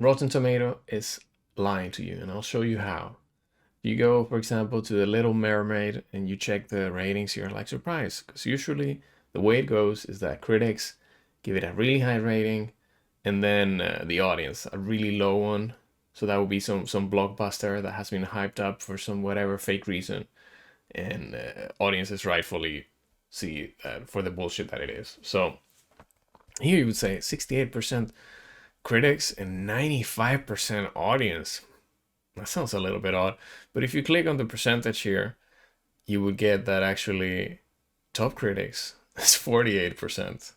Rotten Tomato is lying to you, and I'll show you how. You go, for example, to The Little Mermaid and you check the ratings, you're like surprised. Because usually the way it goes is that critics give it a really high rating and then the audience a really low one. So that would be some blockbuster that has been hyped up for some whatever fake reason, and audiences rightfully see for the bullshit that it is. So here you would say 68% critics and 95% audience. That sounds a little bit odd, but if you click on the percentage here, you would get that actually top critics is 48%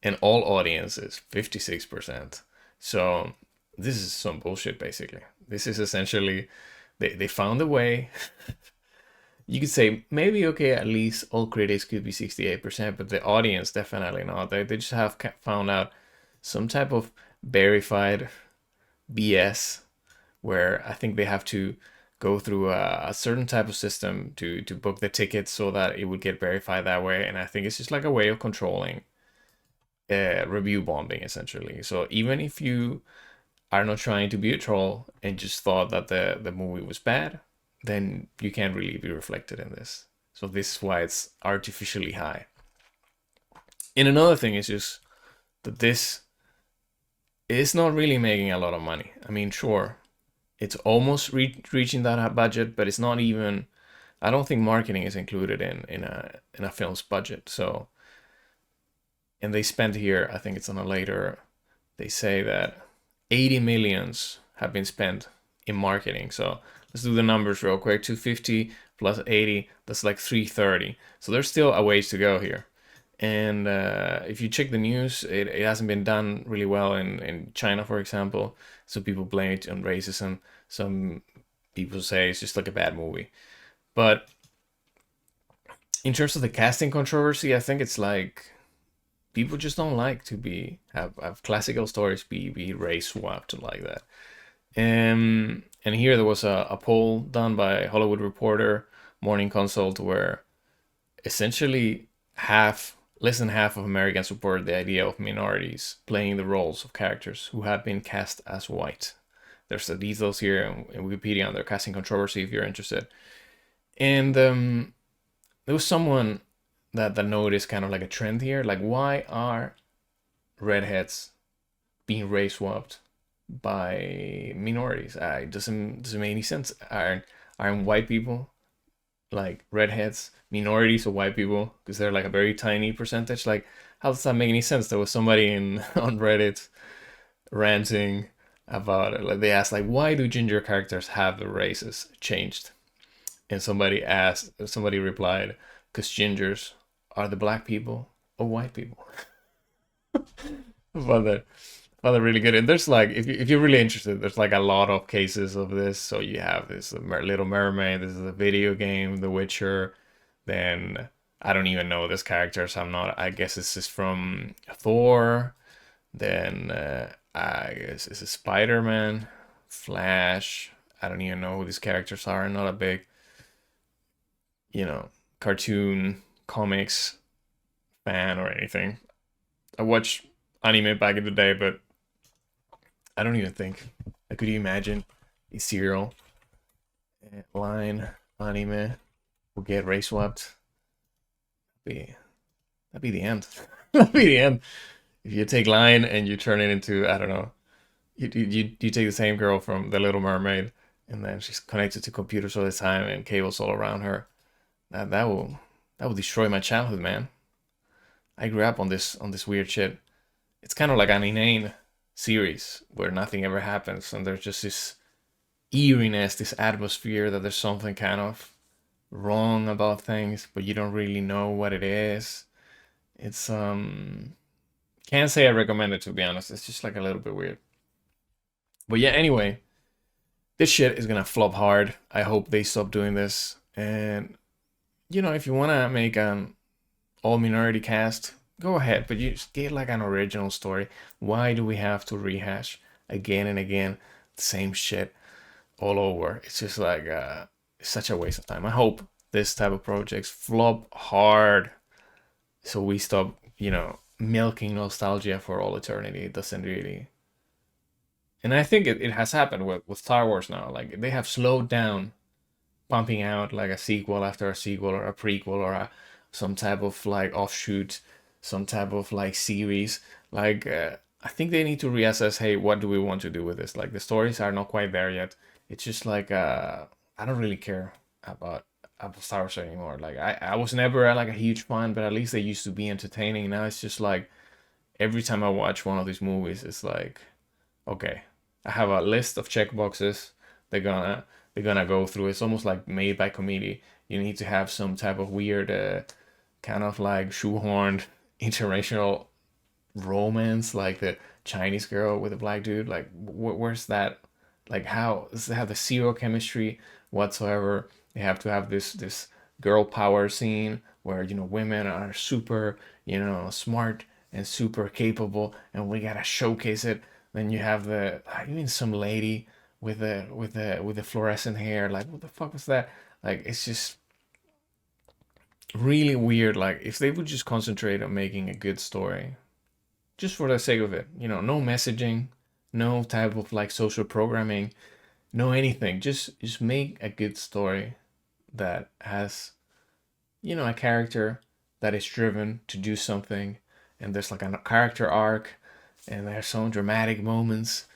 and all audiences 56%. So this is some bullshit basically. This is essentially they found a way. You could say maybe okay, at least all critics could be 68%, but the audience definitely not. They just have found out some type of verified BS where I think they have to go through a certain type of system to book the tickets so that it would get verified that way. And I think it's just like a way of controlling review bombing essentially. So even if you are not trying to be a troll and just thought that the movie was bad, then you can't really be reflected in this. So this is why it's artificially high. And another thing is just that this is not really making a lot of money. I mean, sure, it's almost reaching that budget, but it's not even. I don't think marketing is included in a film's budget. So, and they spent here. I think it's on a later. They say that 80 millions have been spent in marketing. So let's do the numbers real quick. 250 plus 80, that's like 330. So there's still a ways to go here. And if you check the news, it hasn't been done really well in China, for example. So people blame it on racism. Some people say it's just like a bad movie. But in terms of the casting controversy, I think it's like people just don't like to have classical stories be race swapped like that. And here there was a poll done by Hollywood Reporter, Morning Consult, where essentially less than half of Americans support the idea of minorities playing the roles of characters who have been cast as white. There's the details here in Wikipedia on their casting controversy if you're interested. And there was someone that noticed kind of like a trend here, like why are redheads being race swapped by minorities? It doesn't make any sense. Aren't white people like redheads minorities of white people because they're like a very tiny percentage? Like how does that make any sense? There was somebody in on Reddit ranting about it. Like they asked like why do ginger characters have the races changed? And somebody replied, because gingers are the black people or white people. I found that really good. And there's like, if you're really interested, there's like a lot of cases of this. So you have this Little Mermaid, this is a video game, The Witcher. Then I don't even know this character, so I'm not. I guess this is from Thor. Then I guess this is Spider Man, Flash. I don't even know who these characters are. I'm not a big, you know, cartoon comics fan or anything. I watched anime back in the day, but I don't even think. Like, could you imagine a serial line anime will get race swapped? Be that'd be the end. That'd be the end. If you take line and you turn it into I don't know, you take the same girl from The Little Mermaid, and then she's connected to computers all the time and cables all around her. That will destroy my childhood, man. I grew up on this weird shit. It's kind of like an inane series where nothing ever happens, and there's just this eeriness, this atmosphere that there's something kind of wrong about things, but you don't really know what it is. It's can't say I recommend it to be honest. It's just like a little bit weird. But yeah, anyway, this shit is gonna flop hard. I hope they stop doing this. And if you wanna make an all minority cast, go ahead, but you just get like an original story. Why do we have to rehash again and again the same shit all over? It's just like it's such a waste of time. I hope this type of projects flop hard so we stop, milking nostalgia for all eternity. It doesn't really And I think it has happened with Star Wars now. Like they have slowed down pumping out like a sequel after a sequel or a prequel or some type of like offshoot, some type of like series. Like I think they need to reassess. Hey, what do we want to do with this? Like the stories are not quite there yet. It's just like I don't really care about Star Wars anymore. Like I was never like a huge fan, but at least they used to be entertaining. Now it's just like every time I watch one of these movies, it's like okay, I have a list of checkboxes. They're gonna they're gonna go through. It's almost like made by committee. You need to have some type of weird, kind of like shoehorned interracial romance, like the Chinese girl with the black dude. Like, where's that? Like, how does it have the zero chemistry whatsoever? They have to have this girl power scene where women are super smart and super capable, and we gotta showcase it. Then you have the even some lady with the fluorescent hair. Like, what the fuck was that? Like, it's just really weird. Like, if they would just concentrate on making a good story, just for the sake of it, no messaging, no type of like social programming, no anything. Just make a good story that has a character that is driven to do something, and there's like a character arc, and there's some dramatic moments.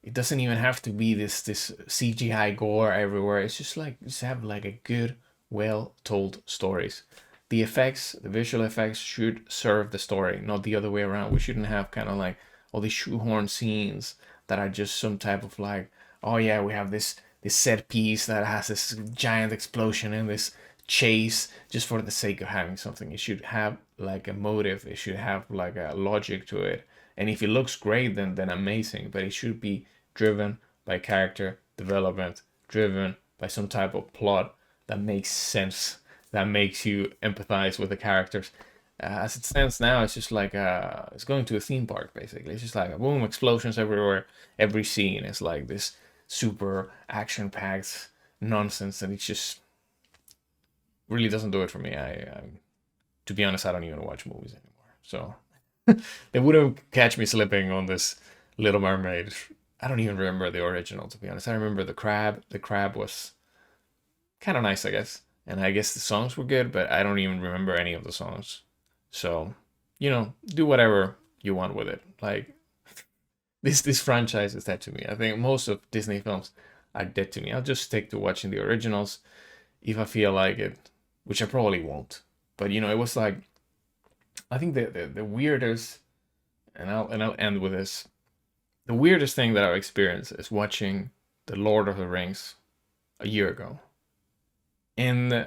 It doesn't even have to be this CGI gore everywhere. It's just like just have like a good, well told stories. The effects, the visual effects should serve the story, not the other way around. We shouldn't have kind of like all these shoehorn scenes that are just some type of like, oh yeah, we have this set piece that has this giant explosion and this chase just for the sake of having something. It should have like a motive. It should have like a logic to it. And if it looks great, then amazing. But it should be driven by character development, driven by some type of plot that makes sense, that makes you empathize with the characters. As it stands now, it's just like it's going to a theme park basically. It's just like boom, explosions everywhere. Every scene is like this super action-packed nonsense, and it just really doesn't do it for me. To be honest, I don't even watch movies anymore. So they wouldn't catch me slipping on this Little Mermaid. I don't even remember the original, to be honest. I remember the crab. The crab was kind of nice, I guess. And I guess the songs were good, but I don't even remember any of the songs. So, do whatever you want with it. Like this franchise is dead to me. I think most of Disney films are dead to me. I'll just stick to watching the originals if I feel like it, which I probably won't. But it was like I think the weirdest, and I'll end with this. The weirdest thing that I've experienced is watching The Lord of the Rings a year ago. And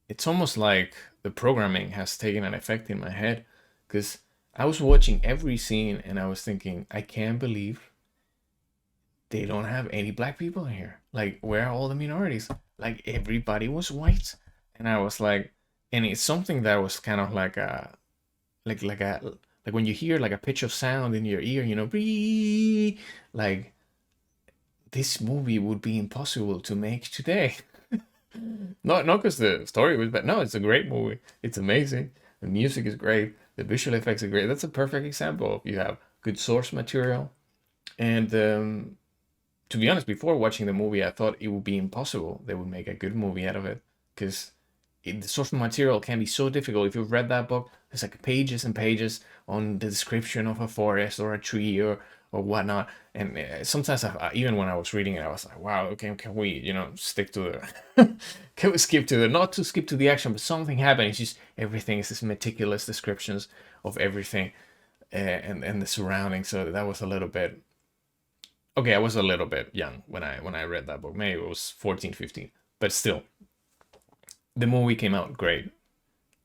it's almost like the programming has taken an effect in my head because I was watching every scene and I was thinking, I can't believe they don't have any black people in here. Like, where are all the minorities? Like, everybody was white. And I was like, and it's something that was kind of like a, like a, like when you hear like a pitch of sound in your ear, like this movie would be impossible to make today. Not because the story was bad. No, it's a great movie. It's amazing. The music is great. The visual effects are great. That's a perfect example of you have good source material. And to be honest, before watching the movie, I thought it would be impossible they would make a good movie out of it because the source material can be so difficult. If you've read that book, there's like pages and pages on the description of a forest or a tree or whatnot. And sometimes, even when I was reading it, I was like, wow, okay, can we, stick to the, can we skip to the, not to skip to the action, but something happened. It's just everything is this meticulous descriptions of everything and the surroundings. So that was a little bit, okay, I was a little bit young when I read that book. Maybe it was 14, 15, but still, the movie came out great.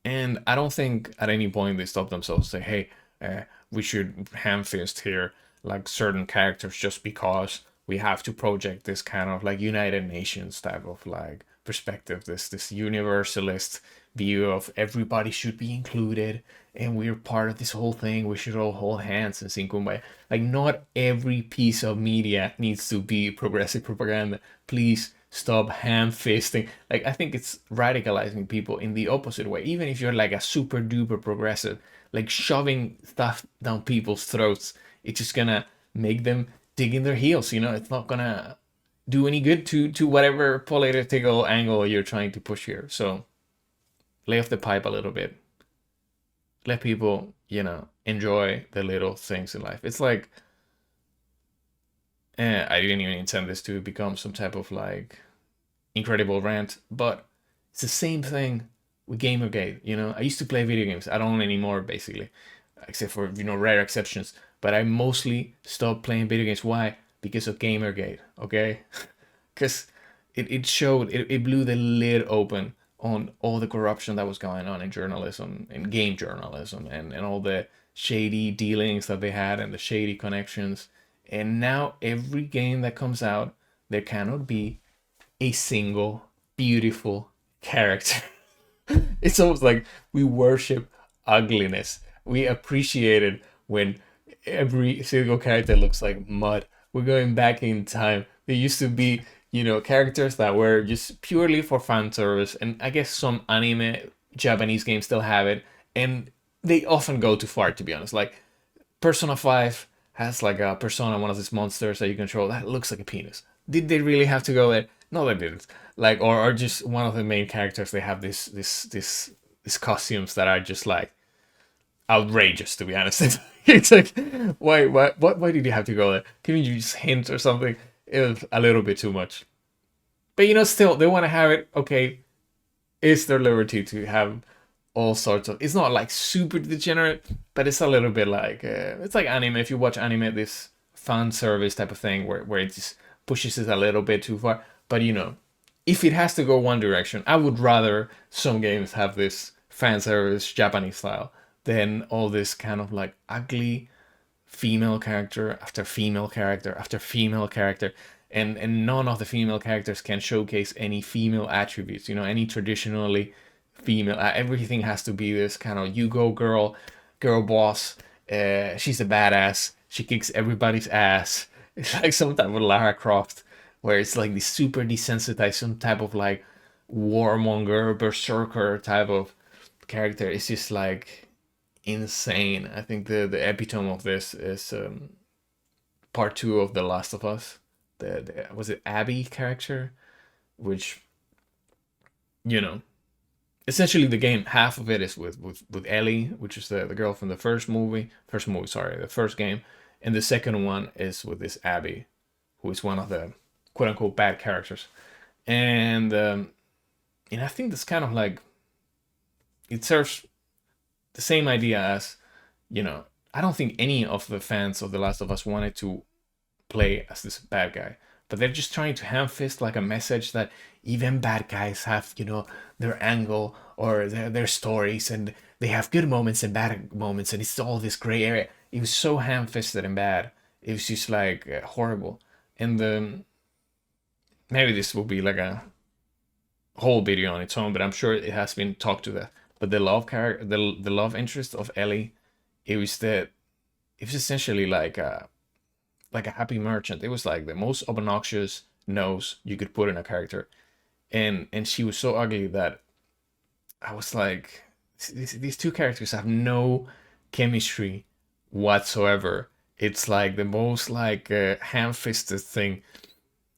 And I don't think at any point they stopped themselves and say, hey, we should ham fist here like certain characters just because we have to project this kind of like United Nations type of like perspective, this universalist view of everybody should be included and we're part of this whole thing. We should all hold hands and sing kumbaya. Like not every piece of media needs to be progressive propaganda. Please stop ham fisting. Like I think it's radicalizing people in the opposite way. Even if you're like a super duper progressive, like shoving stuff down people's throats, it's just gonna make them digging their heels. You know, it's not gonna do any good to whatever political angle you're trying to push here. So lay off the pipe a little bit. Let people, enjoy the little things in life. It's like, I didn't even intend this to become some type of like incredible rant, but it's the same thing with Gamergate. I used to play video games. I don't anymore, basically, except for rare exceptions. But I mostly stopped playing video games. Why? Because of Gamergate. Okay, because it showed it blew the lid open on all the corruption that was going on in journalism, in game journalism, and all the shady dealings that they had and the shady connections. And now every game that comes out, there cannot be a single beautiful character. It's almost like we worship ugliness. We appreciate it when every single character looks like mud. We're going back in time. There used to be, characters that were just purely for fan service, and I guess some anime Japanese games still have it, and they often go too far, to be honest. Like Persona 5 has like a persona, one of these monsters that you control that looks like a penis. Did they really have to go there? No, they didn't. Like, or just one of the main characters, they have these costumes that are just like outrageous, to be honest. It's like, why did you have to go there? Can you just hint or something? It was a little bit too much. But still, they want to have it. Okay, it's their liberty to have all sorts of. It's not like super degenerate, but it's a little bit like it's like anime. If you watch anime, this fan service type of thing where it just pushes it a little bit too far. But if it has to go one direction, I would rather some games have this fan service Japanese style than all this kind of like ugly female character after female character after female character, and none of the female characters can showcase any female attributes, any traditionally female. Everything has to be this kind of you go girl boss. She's a badass. She kicks everybody's ass. It's like some type of Lara Croft, where it's like this super desensitized, some type of like warmonger, berserker type of character. It's just like insane. I think the epitome of this is part two of The Last of Us. The was it Abby character, which essentially the game, half of it is with Ellie, which is the girl from the the first game, and the second one is with this Abby, who is one of the quote unquote bad characters, and I think that's kind of like it serves the same idea as I don't think any of the fans of The Last of Us wanted to play as this bad guy, but they're just trying to ham fist like a message that even bad guys have their angle or their stories, and they have good moments and bad moments, and it's all this gray area. It was so ham fisted and bad. It was just like horrible. And maybe this will be like a whole video on its own, but I'm sure it has been talked to that. But the love character, the love interest of Ellie, it was essentially like a happy merchant. It was like the most obnoxious nose you could put in a character, and she was so ugly that I was like, these two characters have no chemistry whatsoever. It's like the most like ham-fisted thing.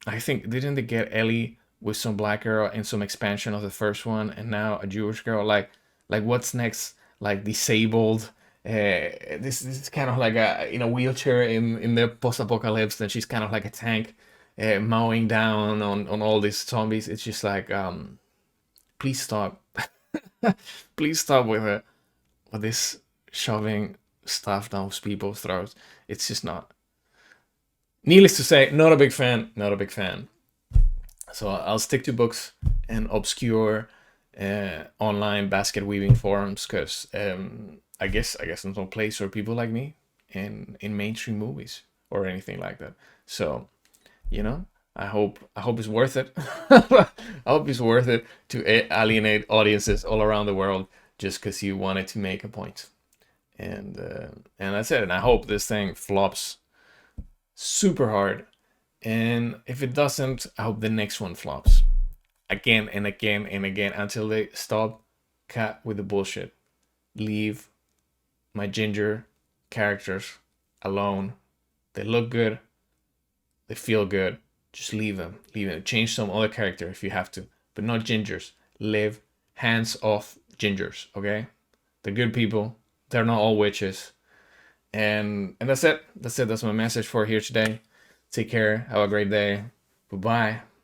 I think didn't they get Ellie with some black girl and some expansion of the first one, and now a Jewish girl? Like what's next? Like disabled. This is kind of like in a wheelchair in the post-apocalypse, and she's kind of like a tank, mowing down on all these zombies. It's just like please stop. Please stop with this shoving stuff down people's throats. It's just not. Needless to say, not a big fan. Not a big fan. So I'll stick to books and obscure online basket weaving forums, because I guess there's no place for people like me in mainstream movies or anything like that. So I hope it's worth it. I hope it's worth it to alienate audiences all around the world just because you wanted to make a point. And that's it. And I hope this thing flops super hard. And if it doesn't, I hope the next one flops again and again and again until they stop cut with the bullshit. Leave my ginger characters alone. They look good. they feel good. Just leave them. Leave them. Change some other character if you have to, but not gingers. Live hands off gingers. Okay, they're good people. They're not all witches. And that's it. That's it. That's my message for here today. Take care. Have a great day. Bye bye.